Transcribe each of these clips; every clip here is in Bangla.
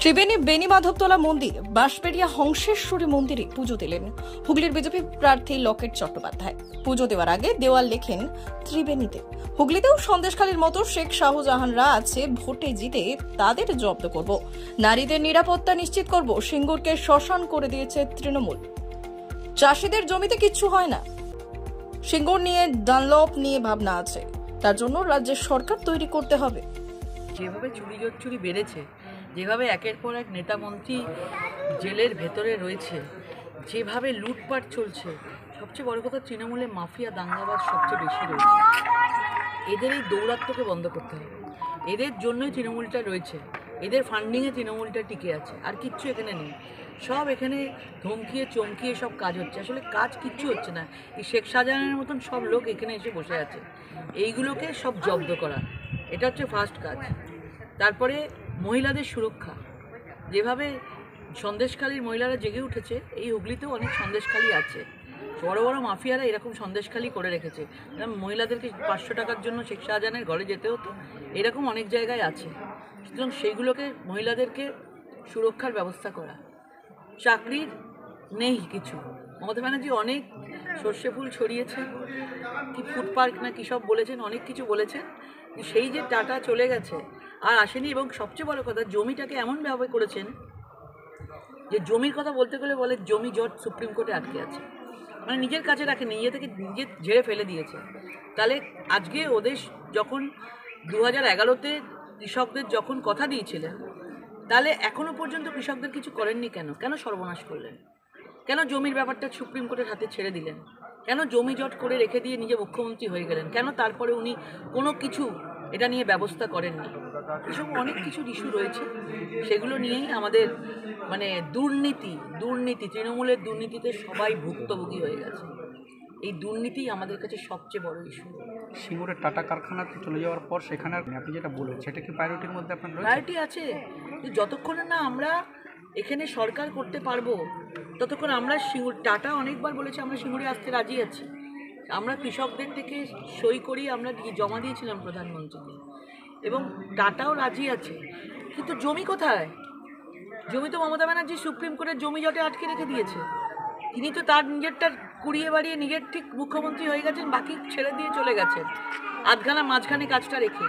ত্রিবেণী বেণীমাধবতলা মন্দির বাঁশবেড়িয়া হংসেশ্বরী মন্দিরে পুজো দিলেন হুগলির বিজেপি প্রার্থী লকেট চট্টোপাধ্যায়। পুজো দেওয়ার আগে দেওয়াল লেখেন ত্রিবেণীতে। হুগলিতেও সন্দেশখালীর মতো শেখ শাহজাহানরা আছে, ভোটে জিতে তাদের জব্দ করব, নারীদের নিরাপত্তা নিশ্চিত করব। সিঙ্গুরকে শ্মশান করে দিয়েছে তৃণমূল। চাষিদের জমিতে কিচ্ছু হয় না। সিঙ্গুর নিয়ে ডানলপ নিয়ে ভাবনা আছে, তার জন্য রাজ্যের সরকার তৈরি করতে হবে। যেভাবে চুরি বেড়েছে, যেভাবে একের পর এক নেতা মন্ত্রী জেলের ভেতরে রয়েছে, যেভাবে লুটপাট চলছে, সবচেয়ে বড় কথা তৃণমূলে মাফিয়া দাঙ্গাবাজ সবচেয়ে বেশি রয়েছে। এদের এই দৌরাত্ম্যকে বন্ধ করতে হবে। এদের জন্যই তৃণমূলটা রয়েছে, এদের ফান্ডিংয়ে তৃণমূলটা টিকে আছে, আর কিচ্ছু এখানে নেই। সব এখানে ধমকিয়ে চমকিয়ে সব কাজ হচ্ছে, আসলে কাজ কিচ্ছু হচ্ছে না। এই শেখ শাহজাহানের মতন সব লোক এখানে এসে বসে আছে, এইগুলোকে সব জব্দ করা, এটা হচ্ছে ফার্স্ট কাজ। তারপরে মহিলাদের সুরক্ষা, যেভাবে সন্দেশখালীর মহিলারা জেগে উঠেছে, এই হুগলিতেও অনেক সন্দেশখালী আছে। বড় বড় মাফিয়ারা এরকম সন্দেশখালী করে রেখেছে, মহিলাদেরকে 500 টাকার জন্য শেখ শাহজাহানের ঘরে যেতে হতো, এরকম অনেক জায়গায় আছে। সুতরাং সেইগুলোকে মহিলাদেরকে সুরক্ষার ব্যবস্থা করা। চাকরির নেই কিছু, মমতা ব্যানার্জি অনেক সর্ষে ফুল ছড়িয়েছেন, কি ফুড পার্ক না কী সব বলেছেন, অনেক কিছু বলেছেন। সেই যে টাটা চলে গেছে আর আসেনি, এবং সবচেয়ে বড় কথা জমিটাকে এমনভাবে করেছেন যে জমির কথা বলতে গেলে বলে জমি জট সুপ্রিম কোর্টে আটকে আছে, মানে নিজের কাছে রাখে, নিজে থেকে নিজে ঝেড়ে ফেলে দিয়েছে। তাহলে আজকে ওদের যখন 2011-তে কৃষকদের যখন কথা দিয়েছিলেন, তাহলে এখনও পর্যন্ত কৃষকদের কিছু করেননি কেন? কেন সর্বনাশ করলেন? কেন জমির ব্যাপারটা সুপ্রিম কোর্টের হাতে ছেড়ে দিলেন? কেন জমি জট করে রেখে দিয়ে নিজে মুখ্যমন্ত্রী হয়ে গেলেন? কেন তারপরে উনি কোনো কিছু এটা নিয়ে ব্যবস্থা করেননি? এসব অনেক কিছু ইস্যু রয়েছে, সেগুলো নিয়েই আমাদের মানে দুর্নীতি তৃণমূলের দুর্নীতিতে সবাই ভুক্তভোগী হয়ে গেছে। এই দুর্নীতি আমাদের কাছে সবচেয়ে বড় ইস্যু। সিঙ্গুরের টাটা কারখানাতে চলে যাওয়ার পর সেখানে আপনি যেটা বললেন, সেটা কি প্রায়োরিটির মধ্যে আপনার প্রায়োরিটি আছে? যতক্ষণ না আমরা এখানে সরকার করতে পারবো, ততক্ষণ আমরা টাটা অনেকবার বলেছে আমরা সিঙ্গুরে আসতে রাজি আছি। আমরা কৃষকদের থেকে সই করি, আমরা জমা দিয়েছিলাম প্রধানমন্ত্রীকে, এবং টাটাও রাজি আছে। কিন্তু জমি কোথায়? জমি তো মমতা ব্যানার্জি সুপ্রিম কোর্টের জমি জটে আটকে রেখে দিয়েছে। তিনি তো তার নিজেরটা কুড়িয়ে বাড়িয়ে নিজের ঠিক মুখ্যমন্ত্রী হয়ে গেছেন, বাকি ছেড়ে দিয়ে চলে গেছেন আধখানা মাঝখানে কাজটা রেখে।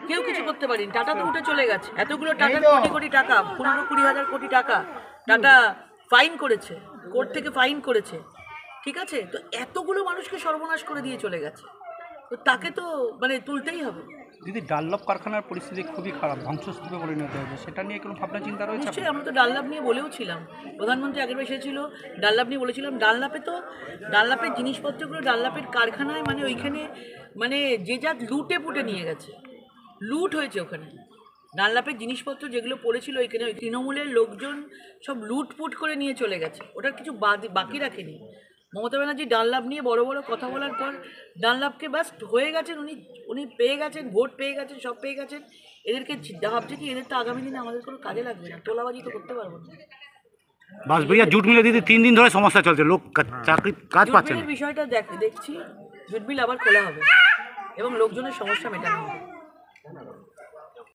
কেউ কিছু করতে পারেনি, টাটা তো উঠে চলে গেছে। এতগুলো টাকার কোটি কোটি টাকা, 15-20 কোটি টাকা টাটা ফাইন করেছে, কোর্ট থেকে ফাইন করেছে, ঠিক আছে? তো এতগুলো মানুষকে সর্বনাশ করে দিয়ে চলে গেছে, তো তাকে তো মানে তুলতেই হবে। দিদি, ডানলপ কারখানার পরিস্থিতি খুবই খারাপ, ধ্বংসস্তূপে পরিণত হয়েছে, সেটা নিয়ে কোনো ভাবনা চিন্তা রয়েছে? নিশ্চয়ই, আমরা তো ডানলপ নিয়ে বলেও ছিলাম, প্রধানমন্ত্রী আগের এসেছিল, ডানলপ নিয়ে বলেছিলাম। ডানলপের জিনিসপত্রগুলো ডানলপের কারখানায়, মানে ওইখানে মানে যে যা লুটে পুটে নিয়ে গেছে, লুট হয়েছে ওখানে। ডানলপের জিনিসপত্র যেগুলো পড়েছিল ওইখানে, ওই তৃণমূলের লোকজন সব লুটপুট করে নিয়ে চলে গেছে, ওটার কিছু বাকি রাখেনি। মমতা ব্যানার্জি ডানলপ নিয়ে বড় বড় কথা বলার পর ডানলপকে ব্যাস হয়ে গেছেন, উনি পেয়ে গেছেন, ভোট পেয়ে গেছেন, সব পেয়ে গেছেন। এদেরকে ভাবছে কি এদের তো আগামী দিনে আমাদের কোনো কাজে লাগবে না, তোলাবাজি তো করতে পারবো না। বাঁশবেড়িয়া জুট মিলে দিদি 3 দিন ধরে সমস্যা চলছে, লোক চাকরি কাজ পাচ্ছে না। বিষয়টা দেখছি, জুট মিল আবার খোলা হবে এবং লোকজনের সমস্যা মেটানো হবে।